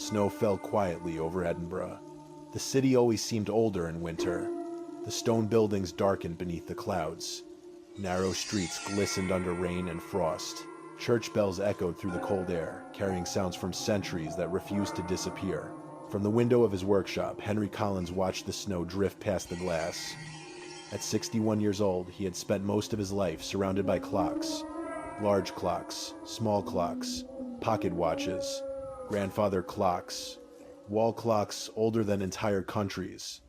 Snow fell quietly over Edinburgh. The city always seemed older in winter. The stone buildings darkened beneath the clouds. Narrow streets glistened under rain and frost. Church bells echoed through the cold air, carrying sounds from centuries that refused to disappear. From the window of his workshop, Henry Collins watched the snow drift past the glass. At 61 years old, he had spent most of his life surrounded by clocks. Large clocks, small clocks, pocket watches, grandfather clocks, wall clocks older than entire countries.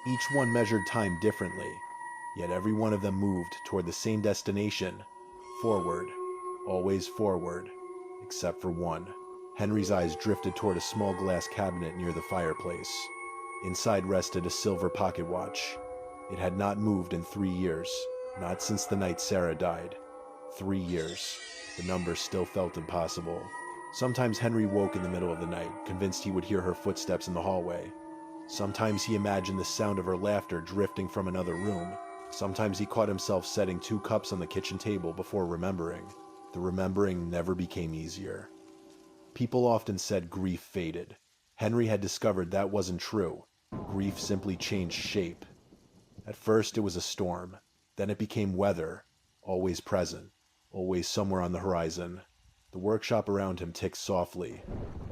Each one measured time differently, yet every one of them moved toward the same destination, forward, always forward, except for one. Henry's eyes drifted toward a small glass cabinet near the fireplace. Inside rested a silver pocket watch. It had not moved in 3 years, not since the night Sarah died. 3 years. The number still felt impossible. Sometimes Henry woke in the middle of the night, convinced he would hear her footsteps in the hallway. Sometimes he imagined the sound of her laughter drifting from another room. Sometimes he caught himself setting 2 cups on the kitchen table before remembering. The remembering never became easier. People often said grief faded. Henry had discovered that wasn't true. Grief simply changed shape. At first it was a storm. Then it became weather, always present, always somewhere on the horizon. The workshop around him ticked softly.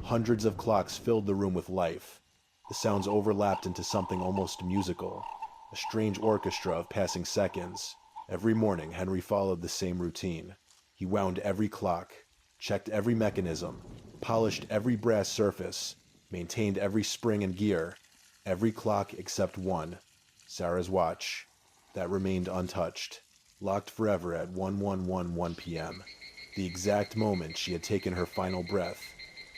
Hundreds of clocks filled the room with life. The sounds overlapped into something almost musical, a strange orchestra of passing seconds. Every morning, Henry followed the same routine. He wound every clock, checked every mechanism, polished every brass surface, maintained every spring and gear, every clock except one, Sarah's watch. That remained untouched, locked forever at 1111 p.m., the exact moment she had taken her final breath.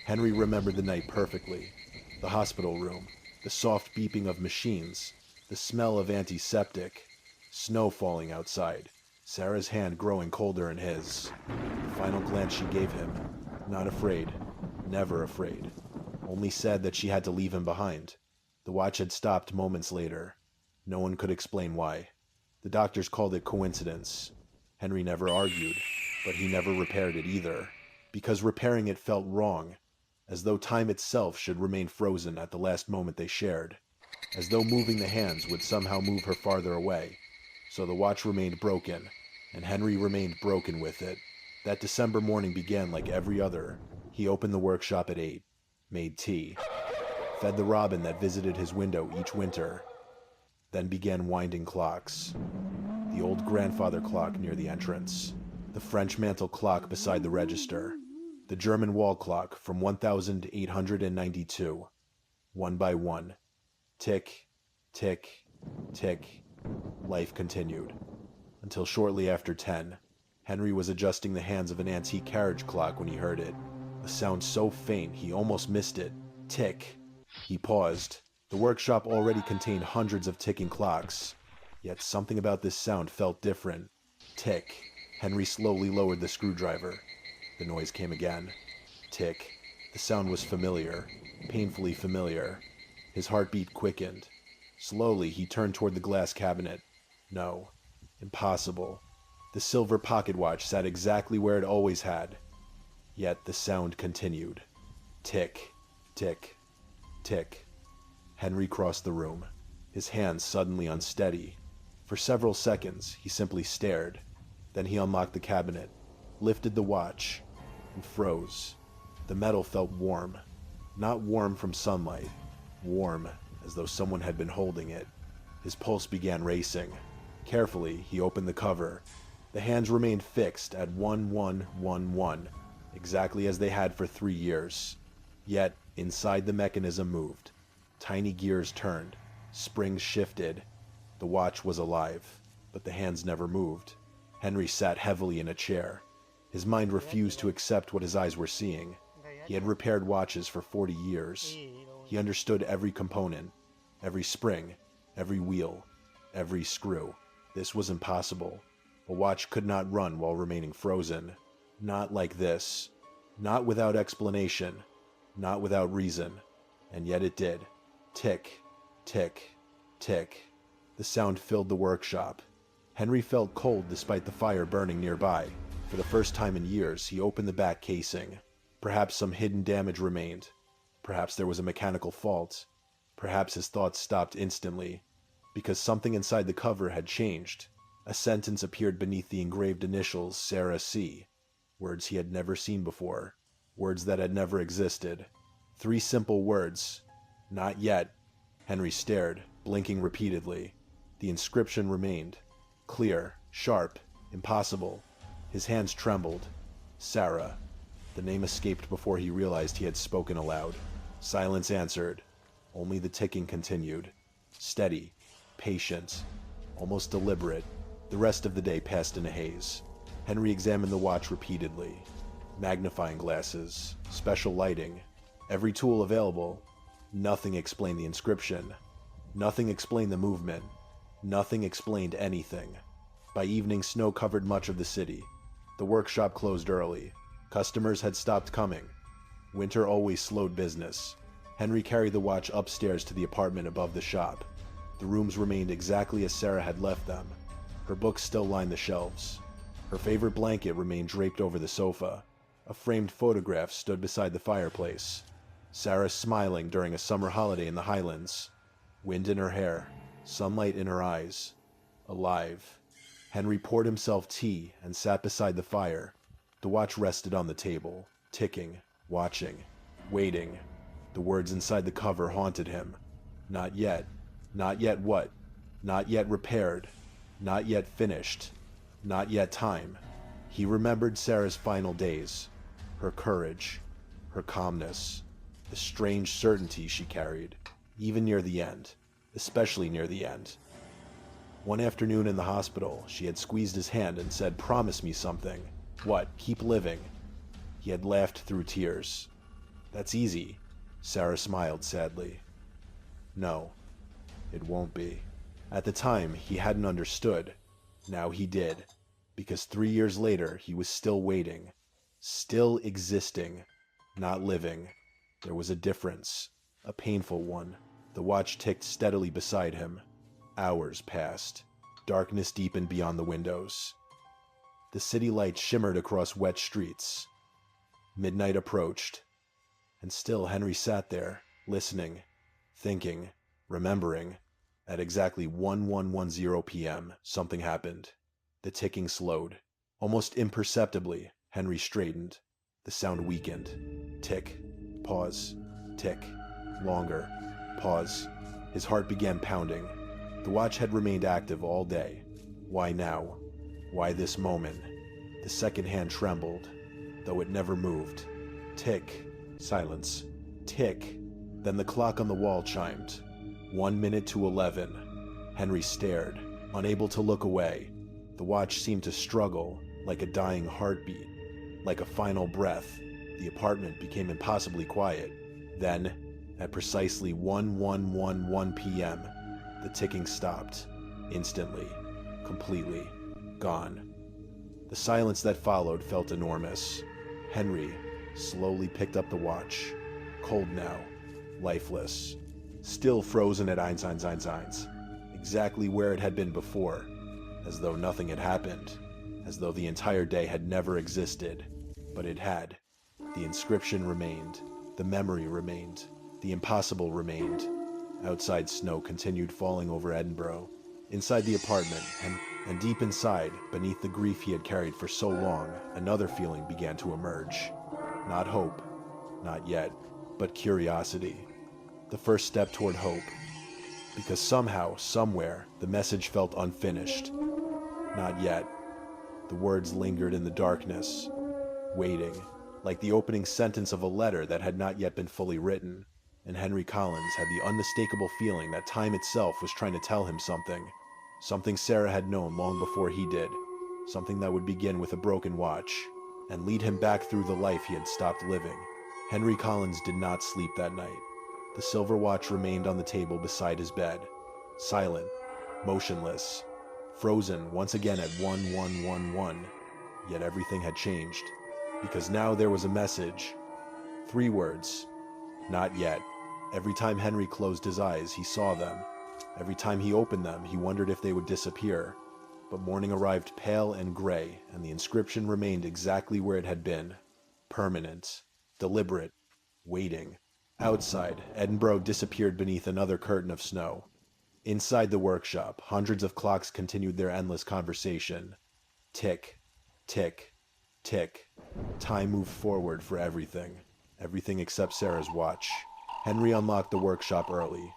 Henry remembered the night perfectly. The hospital room, the soft beeping of machines, the smell of antiseptic, snow falling outside, Sarah's hand growing colder in his. The final glance she gave him, not afraid, never afraid, only sad that she had to leave him behind. The watch had stopped moments later. No one could explain why. The doctors called it coincidence. Henry never argued, but he never repaired it either, because repairing it felt wrong, as though time itself should remain frozen at the last moment they shared, as though moving the hands would somehow move her farther away. So the watch remained broken, and Henry remained broken with it. That December morning began like every other. He opened the workshop at 8, made tea, fed the robin that visited his window each winter, then began winding clocks. The old grandfather clock near the entrance, the French mantel clock beside the register, the German wall clock from 1892, one by one. Tick, tick, tick. Life continued. Until shortly after 10, Henry was adjusting the hands of an antique carriage clock when he heard it. A sound so faint he almost missed it. Tick. He paused. The workshop already contained hundreds of ticking clocks, yet something about this sound felt different. Tick. Henry slowly lowered the screwdriver. The noise came again. Tick. The sound was familiar, painfully familiar. His heartbeat quickened. Slowly, he turned toward the glass cabinet. No. Impossible. The silver pocket watch sat exactly where it always had. Yet the sound continued. Tick, tick, tick. Henry crossed the room, his hands suddenly unsteady. For several seconds, he simply stared. Then he unlocked the cabinet, lifted the watch, and froze. The metal felt warm. Not warm from sunlight. Warm, as though someone had been holding it. His pulse began racing. Carefully, he opened the cover. The hands remained fixed at 1111, exactly as they had for 3 years. Yet, inside the mechanism moved. Tiny gears turned. Springs shifted. The watch was alive, but the hands never moved. Henry sat heavily in a chair. His mind refused to accept what his eyes were seeing. He had repaired watches for 40 years. He understood every component, every spring, every wheel, every screw. This was impossible. A watch could not run while remaining frozen. Not like this. Not without explanation. Not without reason. And yet it did. Tick, tick, tick. The sound filled the workshop. Henry felt cold despite the fire burning nearby. For the first time in years, he opened the back casing. Perhaps some hidden damage remained. Perhaps there was a mechanical fault. Perhaps his thoughts stopped instantly, because something inside the cover had changed. A sentence appeared beneath the engraved initials Sarah C. Words he had never seen before. Words that had never existed. 3 simple words. Not yet. Henry stared, blinking repeatedly. The inscription remained. Clear, sharp, impossible. His hands trembled. Sarah. The name escaped before he realized he had spoken aloud. Silence answered. Only the ticking continued. Steady, patient, almost deliberate. The rest of the day passed in a haze. Henry examined the watch repeatedly. Magnifying glasses, special lighting, every tool available. Nothing explained the inscription. Nothing explained the movement. Nothing explained anything. By evening, snow covered much of the city. The workshop closed early. Customers had stopped coming. Winter always slowed business. Henry carried the watch upstairs to the apartment above the shop. The rooms remained exactly as Sarah had left them. Her books still lined the shelves. Her favorite blanket remained draped over the sofa. A framed photograph stood beside the fireplace. Sarah smiling during a summer holiday in the Highlands. Wind in her hair, sunlight in her eyes. Alive. Henry poured himself tea and sat beside the fire. The watch rested on the table, ticking, watching, waiting. The words inside the cover haunted him. Not yet. Not yet what? Not yet repaired. Not yet finished. Not yet time. He remembered Sarah's final days. Her courage. Her calmness. The strange certainty she carried. Even near the end. Especially near the end. One afternoon in the hospital, she had squeezed his hand and said, "Promise me something." What? Keep living. He had laughed through tears. "That's easy." Sarah smiled sadly. "No, it won't be." At the time, he hadn't understood. Now he did. Because 3 years later, he was still waiting. Still existing. Not living. There was a difference. A painful one. The watch ticked steadily beside him. Hours passed. Darkness deepened beyond the windows. The city lights shimmered across wet streets. Midnight approached. And still Henry sat there, listening, thinking, remembering. At exactly 1110 p.m., something happened. The ticking slowed. Almost imperceptibly, Henry straightened. The sound weakened. Tick. Pause. Tick. Longer. Pause. His heart began pounding. The watch had remained active all day. Why now? Why this moment? The second hand trembled, though it never moved. Tick. Silence. Tick. Then the clock on the wall chimed. 1 minute to 11. Henry stared, unable to look away. The watch seemed to struggle, like a dying heartbeat. Like a final breath, the apartment became impossibly quiet. Then, at precisely 1111 p.m., the ticking stopped. Instantly. Completely. Gone. The silence that followed felt enormous. Henry slowly picked up the watch. Cold now. Lifeless. Still frozen at Einsteins. Exactly where it had been before. As though nothing had happened. As though the entire day had never existed. But it had. The inscription remained. The memory remained. The impossible remained. Outside, snow continued falling over Edinburgh. Inside the apartment, and deep inside, beneath the grief he had carried for so long, another feeling began to emerge. Not hope. Not yet. But curiosity. The first step toward hope. Because somehow, somewhere, the message felt unfinished. Not yet. The words lingered in the darkness, waiting, like the opening sentence of a letter that had not yet been fully written, and Henry Collins had the unmistakable feeling that time itself was trying to tell him something. Something Sarah had known long before he did. Something that would begin with a broken watch, and lead him back through the life he had stopped living. Henry Collins did not sleep that night. The silver watch remained on the table beside his bed, silent, motionless, frozen once again at 1111. Yet everything had changed, because now there was a message. 3 words. Not yet. Every time Henry closed his eyes, he saw them. Every time he opened them, he wondered if they would disappear. But morning arrived pale and gray, and the inscription remained exactly where it had been. Permanent. Deliberate. Waiting. Outside, Edinburgh disappeared beneath another curtain of snow. Inside the workshop, hundreds of clocks continued their endless conversation. Tick, tick, tick. Time moved forward for everything. Everything except Sarah's watch. Henry unlocked the workshop early.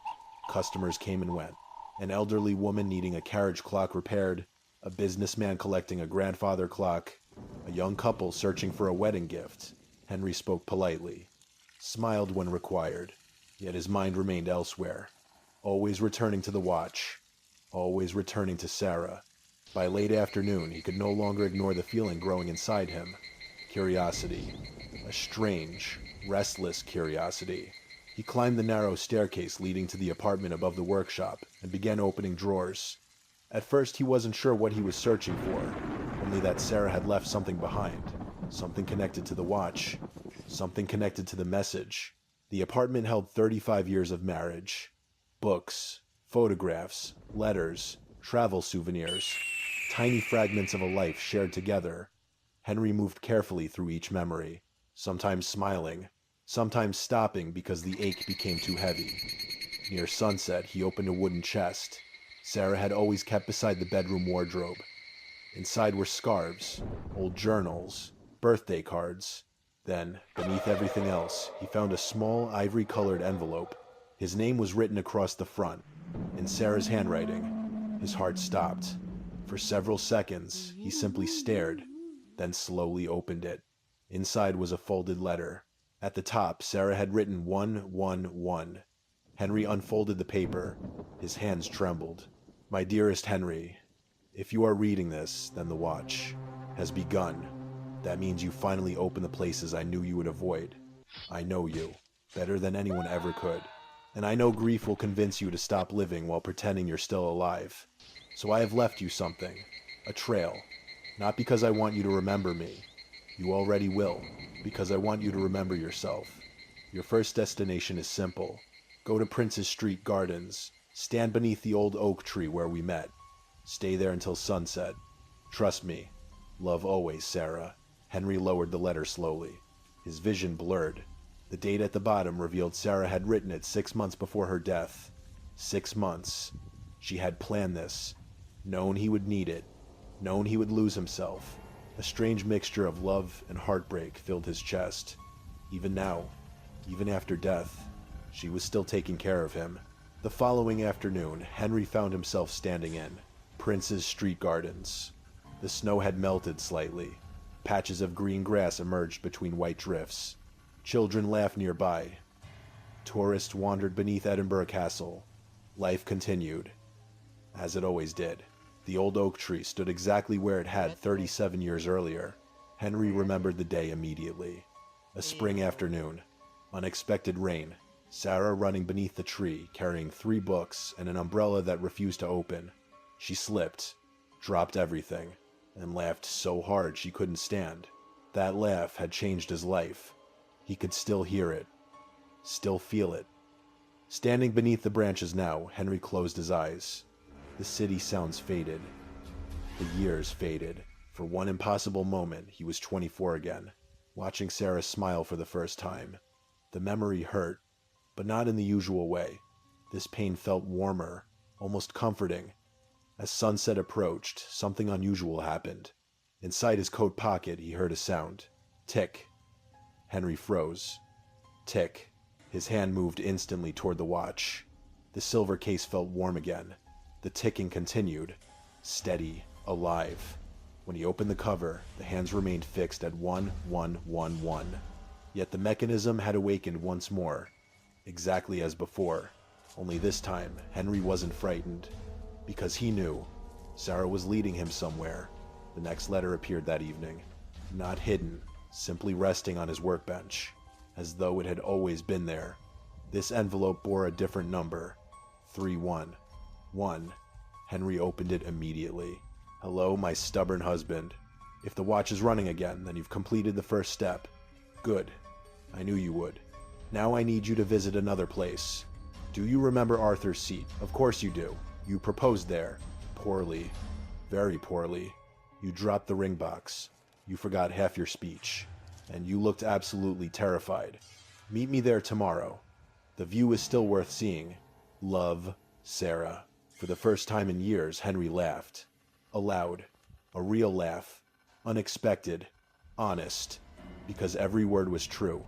Customers came and went. An elderly woman needing a carriage clock repaired, a businessman collecting a grandfather clock, a young couple searching for a wedding gift. Henry spoke politely, smiled when required, yet his mind remained elsewhere, always returning to the watch, always returning to Sarah. By late afternoon, he could no longer ignore the feeling growing inside him. Curiosity. A strange, restless curiosity. He climbed the narrow staircase leading to the apartment above the workshop and began opening drawers. At first, he wasn't sure what he was searching for, only that Sarah had left something behind, something connected to the watch, something connected to the message. The apartment held 35 years of marriage. Books, photographs, letters, travel souvenirs, tiny fragments of a life shared together. Henry moved carefully through each memory, sometimes smiling, sometimes stopping because the ache became too heavy. Near sunset, he opened a wooden chest Sarah had always kept beside the bedroom wardrobe. Inside were scarves, old journals, birthday cards. Then, beneath everything else, he found a small ivory-colored envelope. His name was written across the front, in Sarah's handwriting. His heart stopped. For several seconds, he simply stared, then slowly opened it. Inside was a folded letter. At the top, Sarah had written 111. Henry unfolded the paper. His hands trembled. My dearest Henry, if you are reading this, then the watch has begun. That means you finally opened the places I knew you would avoid. I know you, better than anyone ever could. And I know grief will convince you to stop living while pretending you're still alive. So I have left you something, a trail. Not because I want you to remember me. You already will, because I want you to remember yourself. Your first destination is simple. Go to Prince's Street Gardens. Stand beneath the old oak tree where we met. Stay there until sunset. Trust me. Love always, Sarah. Henry lowered the letter slowly. His vision blurred. The date at the bottom revealed Sarah had written it 6 months before her death. 6 months. She had planned this. Known he would need it. Known he would lose himself. A strange mixture of love and heartbreak filled his chest. Even now, even after death, she was still taking care of him. The following afternoon, Henry found himself standing in Prince's Street Gardens. The snow had melted slightly. Patches of green grass emerged between white drifts. Children laughed nearby. Tourists wandered beneath Edinburgh Castle. Life continued, as it always did. The old oak tree stood exactly where it had 37 years earlier. Henry remembered the day immediately. A spring afternoon. Unexpected rain. Sarah running beneath the tree, carrying 3 books and an umbrella that refused to open. She slipped, dropped everything, and laughed so hard she couldn't stand. That laugh had changed his life. He could still hear it, still feel it. Standing beneath the branches now, Henry closed his eyes. The city sounds faded. The years faded. For one impossible moment, he was 24 again, watching Sarah smile for the first time. The memory hurt, but not in the usual way. This pain felt warmer, almost comforting. As sunset approached, something unusual happened. Inside his coat pocket, he heard a sound. Tick. Henry froze. Tick. His hand moved instantly toward the watch. The silver case felt warm again. The ticking continued, steady, alive. When he opened the cover, the hands remained fixed at 1111. Yet the mechanism had awakened once more, exactly as before. Only this time, Henry wasn't frightened, because he knew Sarah was leading him somewhere. The next letter appeared that evening, not hidden, simply resting on his workbench, as though it had always been there. This envelope bore a different number, 311. Henry opened it immediately. Hello, my stubborn husband. If the watch is running again, then you've completed the first step. Good. I knew you would. Now I need you to visit another place. Do you remember Arthur's Seat? Of course you do. You proposed there. Poorly. Very poorly. You dropped the ring box. You forgot half your speech. And you looked absolutely terrified. Meet me there tomorrow. The view is still worth seeing. Love, Sarah. For the first time in years, Henry laughed. Aloud. A real laugh. Unexpected. Honest. Because every word was true.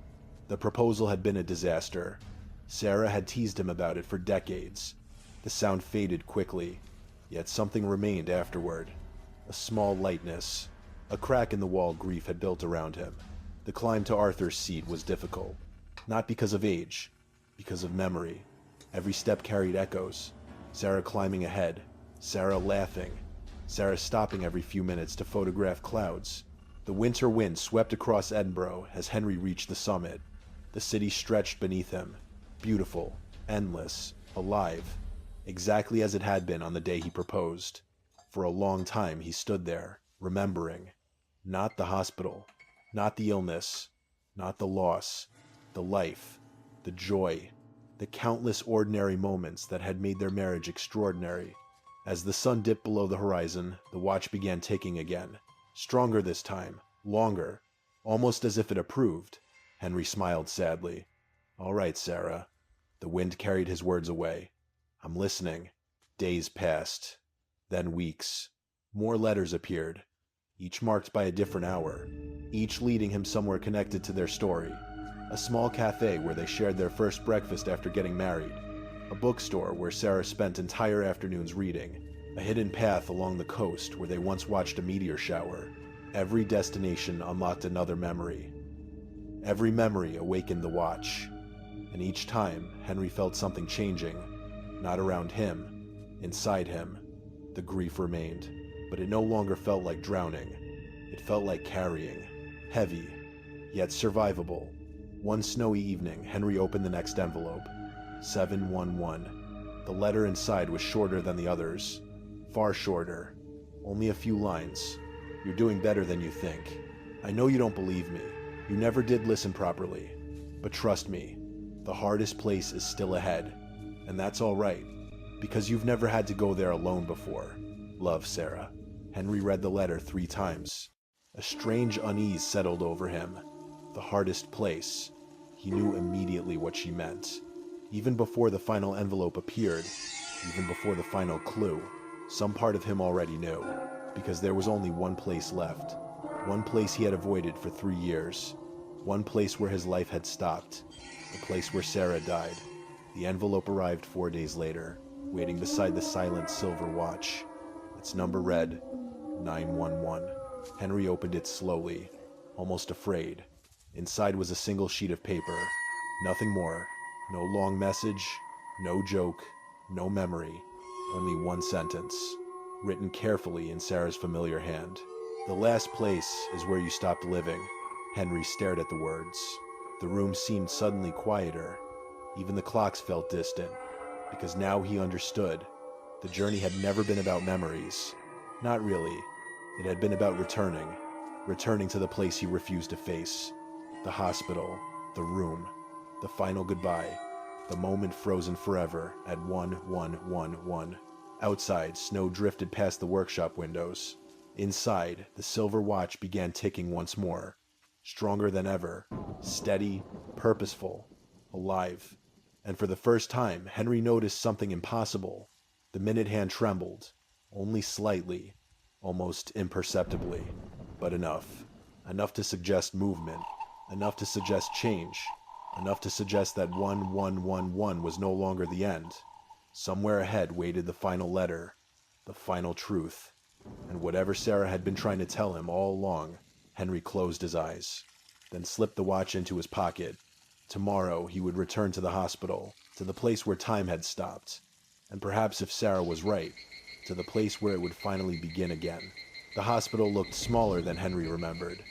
The proposal had been a disaster. Sarah had teased him about it for decades. The sound faded quickly, yet something remained afterward. A small lightness. A crack in the wall grief had built around him. The climb to Arthur's seat was difficult. Not because of age, because of memory. Every step carried echoes. Sarah climbing ahead. Sarah laughing. Sarah stopping every few minutes to photograph clouds. The winter wind swept across Edinburgh as Henry reached the summit. The city stretched beneath him. Beautiful, endless, alive. Exactly as it had been on the day he proposed. For a long time he stood there, remembering. Not the hospital. Not the illness. Not the loss. The life. The joy. The countless ordinary moments that had made their marriage extraordinary. As the sun dipped below the horizon, the watch began ticking again. Stronger this time. Longer. Almost as if it approved. Henry smiled sadly. "All right, Sarah." The wind carried his words away. "I'm listening." Days passed. Then weeks. More letters appeared. Each marked by a different hour. Each leading him somewhere connected to their story. A small cafe where they shared their first breakfast after getting married. A bookstore where Sarah spent entire afternoons reading. A hidden path along the coast where they once watched a meteor shower. Every destination unlocked another memory. Every memory awakened the watch. And each time, Henry felt something changing. Not around him, inside him. The grief remained, but it no longer felt like drowning. It felt like carrying. Heavy, yet survivable. One snowy evening, Henry opened the next envelope. 711. The letter inside was shorter than the others. Far shorter. Only a few lines. "You're doing better than you think. I know you don't believe me. You never did listen properly. But trust me, the hardest place is still ahead. And that's all right, because you've never had to go there alone before. Love, Sarah." Henry read the letter 3 times. A strange unease settled over him. The hardest place. He knew immediately what she meant. Even before the final envelope appeared, even before the final clue, some part of him already knew. Because there was only one place left. One place he had avoided for 3 years. One place where his life had stopped. The place where Sarah died. The envelope arrived 4 days later, waiting beside the silent silver watch. Its number read 911. Henry opened it slowly, almost afraid. Inside was a single sheet of paper. Nothing more. No long message, no joke, no memory. Only one sentence, written carefully in Sarah's familiar hand. "The last place is where you stopped living." Henry stared at the words. The room seemed suddenly quieter. Even the clocks felt distant, because now he understood. The journey had never been about memories. Not really. It had been about returning to the place he refused to face. The hospital, the room, the final goodbye, the moment frozen forever at 1111. Outside, snow drifted past the workshop windows. Inside, the silver watch began ticking once more. Stronger than ever, steady, purposeful, alive. And for the first time, Henry noticed something impossible. The minute hand trembled, only slightly, almost imperceptibly, but enough. Enough to suggest movement, enough to suggest change, enough to suggest that 1111 was no longer the end. Somewhere ahead waited the final letter, the final truth. And whatever Sarah had been trying to tell him all along, Henry closed his eyes, then slipped the watch into his pocket. Tomorrow he would return to the hospital, to the place where time had stopped. And perhaps if Sarah was right, to the place where it would finally begin again. The hospital looked smaller than Henry remembered.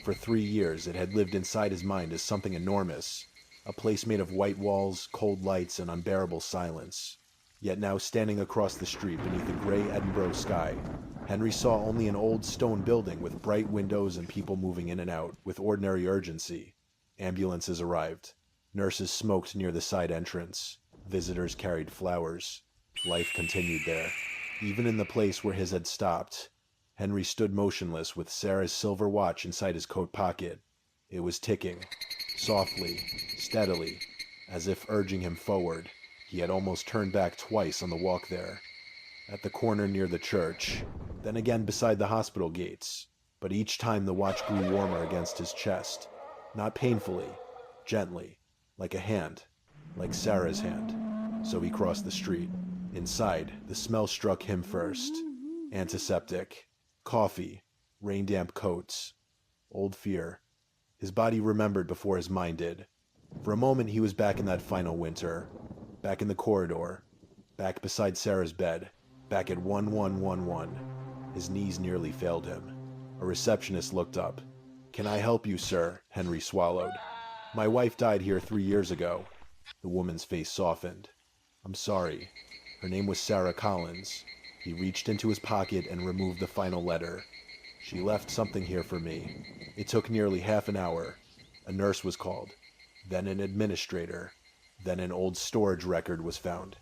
For 3 years it had lived inside his mind as something enormous, a place made of white walls, cold lights, and unbearable silence. Yet now, standing across the street beneath a gray Edinburgh sky, Henry saw only an old stone building with bright windows and people moving in and out with ordinary urgency. Ambulances arrived. Nurses smoked near the side entrance. Visitors carried flowers. Life continued there. Even in the place where his had stopped, Henry stood motionless with Sarah's silver watch inside his coat pocket. It was ticking, softly, steadily, as if urging him forward. He had almost turned back twice on the walk there, at the corner near the church, then again beside the hospital gates, but each time the watch grew warmer against his chest, not painfully, gently, like a hand, like Sarah's hand. So he crossed the street. Inside, the smell struck him first. Antiseptic, coffee, rain-damp coats, old fear. His body remembered before his mind did. For a moment he was back in that final winter, back in the corridor, back beside Sarah's bed, back at 1111. His knees nearly failed him. A receptionist looked up. "Can I help you, sir?" Henry swallowed. "My wife died here 3 years ago." The woman's face softened. "I'm sorry." Her name was Sarah Collins. He reached into his pocket and removed the final letter. "She left something here for me. It took nearly half an hour. A nurse was called, then an administrator, then an old storage record was found.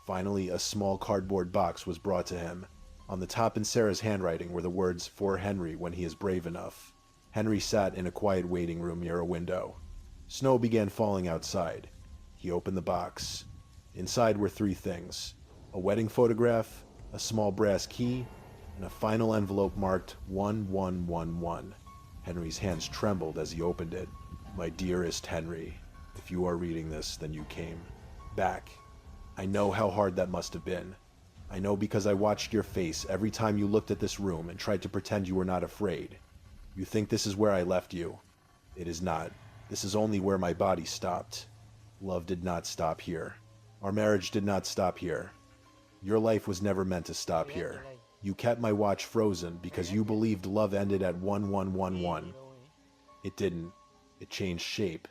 Finally, a small cardboard box was brought to him. On the top in Sarah's handwriting were the words, 'For Henry when he is brave enough.'" Henry sat in a quiet waiting room near a window. Snow began falling outside. He opened the box. Inside were 3 things: a wedding photograph, a small brass key, and a final envelope marked 1111. Henry's hands trembled as he opened it. "My dearest Henry, if you are reading this, then you came back. I know how hard that must have been. I know because I watched your face every time you looked at this room and tried to pretend you were not afraid. You think this is where I left you. It is not. This is only where my body stopped. Love did not stop here. Our marriage did not stop here. Your life was never meant to stop here. You kept my watch frozen because you believed love ended at 1111. It didn't. It changed shape.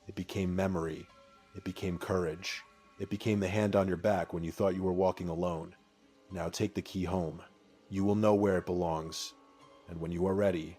It became memory. It became courage. It became the hand on your back when you thought you were walking alone. Now take the key home. You will know where it belongs. And when you are ready,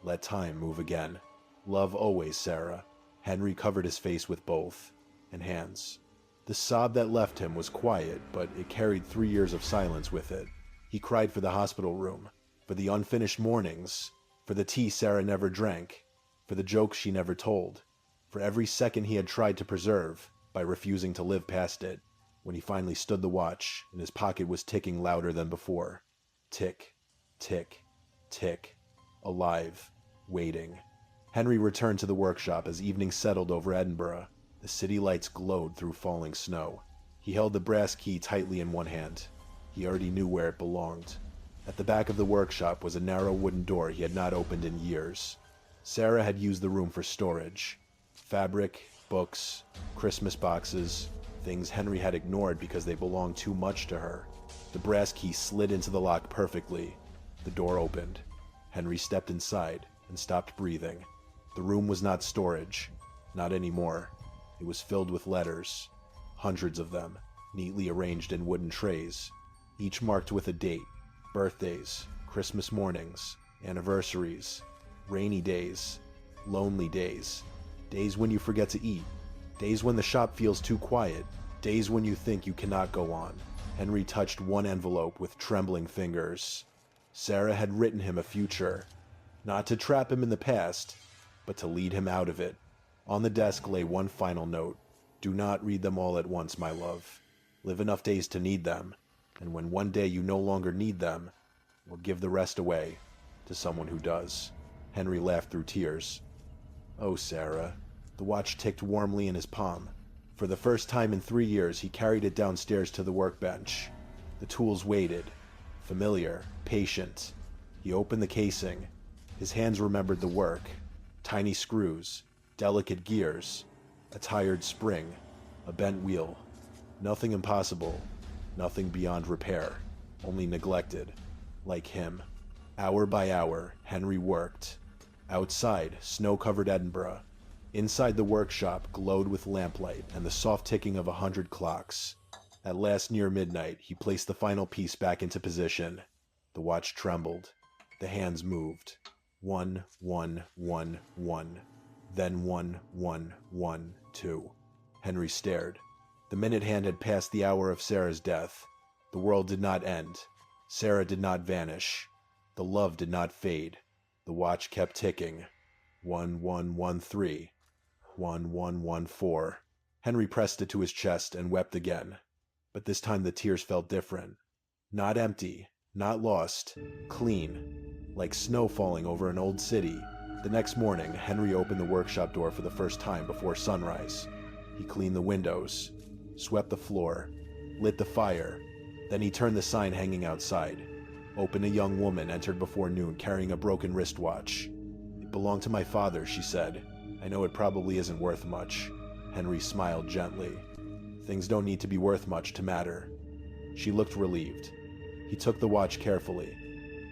let time move again. Love always, Sarah." Henry covered his face with both, and hands. The sob that left him was quiet, but it carried 3 years of silence with it. He cried for the hospital room, for the unfinished mornings, for the tea Sarah never drank, for the jokes she never told, for every second he had tried to preserve by refusing to live past it. When he finally stood the watch, and his pocket was ticking louder than before. Tick, tick, tick. Alive, waiting. Henry returned to the workshop as evening settled over Edinburgh. The city lights glowed through falling snow. He held the brass key tightly in one hand. He already knew where it belonged. At the back of the workshop was a narrow wooden door he had not opened in years. Sarah had used the room for storage. Fabric, books, Christmas boxes, things Henry had ignored because they belonged too much to her. The brass key slid into the lock perfectly. The door opened. Henry stepped inside and stopped breathing. The room was not storage. Not anymore. It was filled with letters. Hundreds of them, neatly arranged in wooden trays, each marked with a date. Birthdays, Christmas mornings, anniversaries, rainy days, lonely days, days when you forget to eat, days when the shop feels too quiet, days when you think you cannot go on. Henry touched one envelope with trembling fingers. Sarah had written him a future, not to trap him in the past, but to lead him out of it. On the desk lay one final note. "Do not read them all at once, my love. Live enough days to need them, and when one day you no longer need them, we'll give the rest away to someone who does." Henry laughed through tears. "Oh, Sarah." The watch ticked warmly in his palm. For the first time in 3 years, he carried it downstairs to the workbench. The tools waited. Familiar, patient. He opened the casing. His hands remembered the work. Tiny screws, delicate gears, a tired spring, a bent wheel. Nothing impossible, nothing beyond repair, only neglected, like him. Hour by hour, Henry worked. Outside, snow-covered Edinburgh. Inside the workshop glowed with lamplight and the soft ticking of 100 clocks. At last, near midnight, he placed the final piece back into position. The watch trembled. The hands moved. 1111. Then 1112. Henry stared. The minute hand had passed the hour of Sarah's death. The world did not end. Sarah did not vanish. The love did not fade. The watch kept ticking. 1113. 1114. Henry pressed it to his chest and wept again. But this time the tears felt different. Not empty, not lost, clean, like snow falling over an old city. The next morning, Henry opened the workshop door for the first time before sunrise. He cleaned the windows, swept the floor, lit the fire. Then he turned the sign hanging outside. Open a young woman entered before noon carrying a broken wristwatch. It belonged to my father, she said. I know it probably isn't worth much. Henry smiled gently. Things don't need to be worth much to matter. She looked relieved. He took the watch carefully.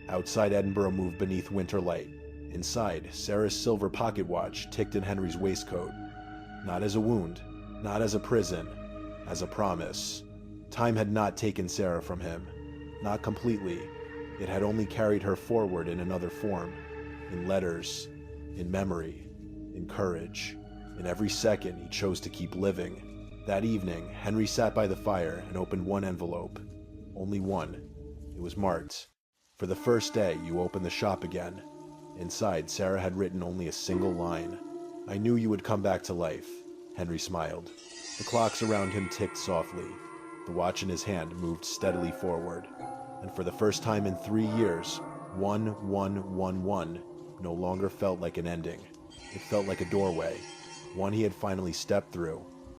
Outside, Edinburgh moved beneath winter light. Inside, Sarah's silver pocket watch ticked in Henry's waistcoat. Not as a wound, not as a prison, as a promise. Time had not taken Sarah from him. Not completely. It had only carried her forward in another form. In letters, in memory, in courage. In every second, he chose to keep living. That evening, Henry sat by the fire and opened one envelope. Only one. It was marked. For the first day, you open the shop again. Inside, Sarah had written only a single line. I knew you would come back to life. Henry smiled. The clocks around him ticked softly. The watch in his hand moved steadily forward. And for the first time in 3 years, 1111 no longer felt like an ending. It felt like a doorway, one he had finally stepped through,